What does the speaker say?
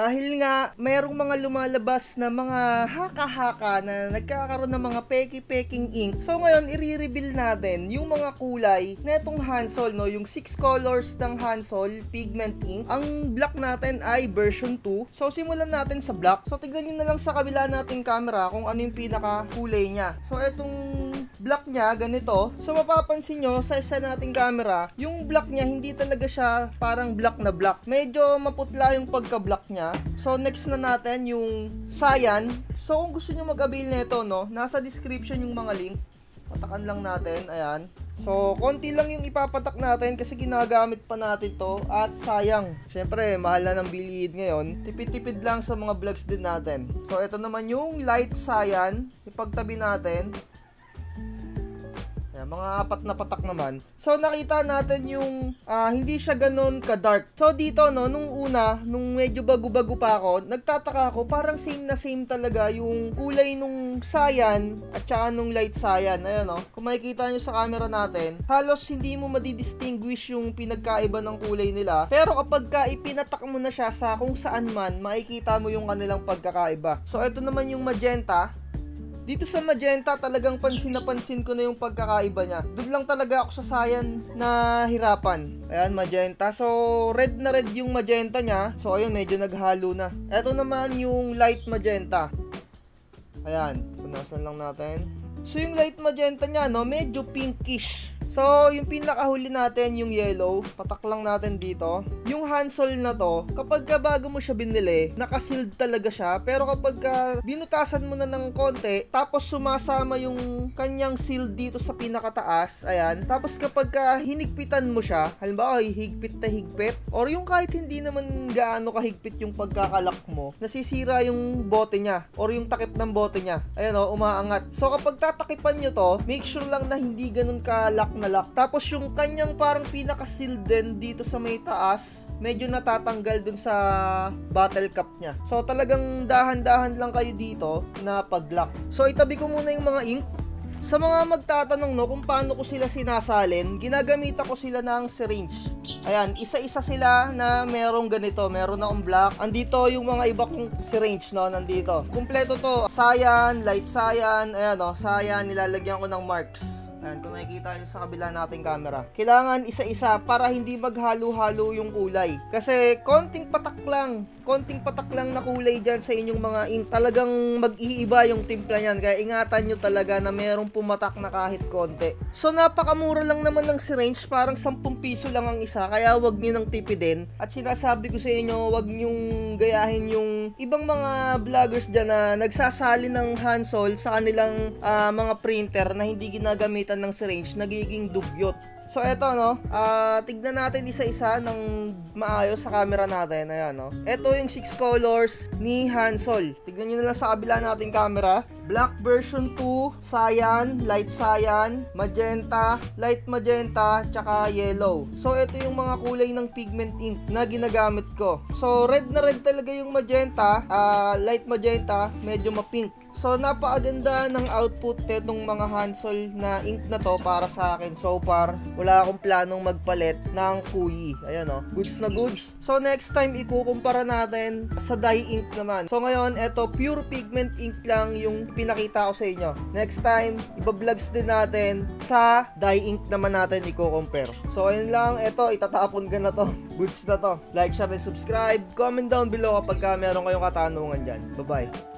Dahil nga, mayroong mga lumalabas na mga haka-haka na nagkakaroon ng mga peki-peking ink. So ngayon, i-reveal natin yung mga kulay na itong Hansol, no? Yung 6 colors ng Hansol pigment ink. Ang black natin ay version 2. So simulan natin sa black. So tignan nyo na lang sa kabila nating camera kung ano yung pinaka kulay niya. So itong black niya, ganito. So mapapansin nyo sa isa nating camera, yung black niya hindi talaga siya parang black na black. Medyo maputla yung pagka-black niya. So next na natin yung cyan. So kung gusto nyo mag-avail nito, no, nasa description yung mga link. Patakan lang natin, ayan. So konti lang yung ipapatak natin kasi ginagamit pa natin to at sayang. Syempre, mahal na ng bilihin ngayon. Tipid-tipid lang sa mga vlogs din natin. So ito naman yung light cyan. Ipagtabi natin. Mga 4 na patak naman. So nakita natin yung hindi siya ganun ka-dark. So dito, no, nung una, nung medyo bago-bago pa ako, nagtataka ako, parang same na same talaga yung kulay nung cyan at saka nung light cyan. Ayan, no. Kung makikita nyo sa camera natin, halos hindi mo madidistinguish yung pinagkaiba ng kulay nila. Pero kapag ipinatak mo na siya sa kung saan man, makikita mo yung kanilang pagkakaiba. So ito naman yung magenta. Dito sa magenta, talagang pansin na pansin ko na yung pagkakaiba niya. Doon lang talaga ako sa cyan na hirapan. Ayan, magenta. So, red na red yung magenta niya. So, ayun, medyo naghalo na. Ito naman yung light magenta. Ayan, punasan lang natin. So, yung light magenta niya, no, medyo pinkish. So, yung pinakahuli natin, yung yellow, patak lang natin dito. Yung Hansol na to, kapag bago mo siya binili, nakasealed talaga siya. Pero kapag binutasan mo na ng konti, tapos sumasama yung kanyang seal dito sa pinakataas, ayan. Tapos kapag hinigpitan mo siya, halimbawa, higpit na higpit, or yung kahit hindi naman gaano kahigpit yung pagkakalak mo, nasisira yung bote niya, or yung takip ng bote niya. Ayan o, umaangat. So, kapag tatakipan nyo to, make sure lang na hindi ganun kalak na lock. Tapos yung kanyang parang pinaka-seal din dito sa may taas, medyo natatanggal dun sa bottle cap niya. So talagang dahan-dahan lang kayo dito na pag-lock. So itabi ko muna yung mga ink. Sa mga magtatanong, no, kung paano ko sila sinasalin, ginagamita ko sila ng syringe. Ayan, isa-isa sila na merong ganito. Meron akong black. Andito yung mga iba kong syringe, no, nandito. Kumpleto to. Cyan, light cyan, ayan, no, cyan, nilalagyan ko ng marks. Ayan, kung nakikita nyo sa kabila nating camera. Kailangan isa-isa para hindi maghalo-halo yung kulay. Kasi konting patak lang na kulay dyan sa inyong mga ink. Talagang mag-iiba yung timpla nyan. Kaya ingatan nyo talaga na merong pumatak na kahit konti. So napakamura lang naman ng syringe. Parang 10 piso lang ang isa. Kaya wag nyo nang tipidin. At sinasabi ko sa inyo, wag nyong gayahin yung ibang mga vloggers dyan na nagsasali ng Hansol sa kanilang mga printer na hindi ginagamitan ng syringe, nagiging dugyot. So eto, no, tignan natin isa-isa ng maayos sa camera natin. Ayan, no. Eto yung 6 colors ni Hansol. Tignan nyo na lang sa kabila nating camera. Black version 2, cyan, light cyan, magenta, light magenta, tsaka yellow. So ito yung mga kulay ng pigment ink na ginagamit ko. So red na red talaga yung magenta, light magenta, medyo ma-pink. So napakaganda ng output nitong mga Hansol na ink na to para sa akin. So far, wala akong planong magpalit ng kuyi. Ayan, o, goods na goods. So next time ikukumpara natin sa dye ink naman. So ngayon, eto pure pigment ink lang yung pinakita ko sa inyo. Next time, iba-vlogs din natin sa dye ink naman natin i-compare. So ayun lang, eto itatapon ka na to. Goods na to. Like, share, and subscribe. Comment down below kapag meron kayong katanungan dyan. Bye-bye.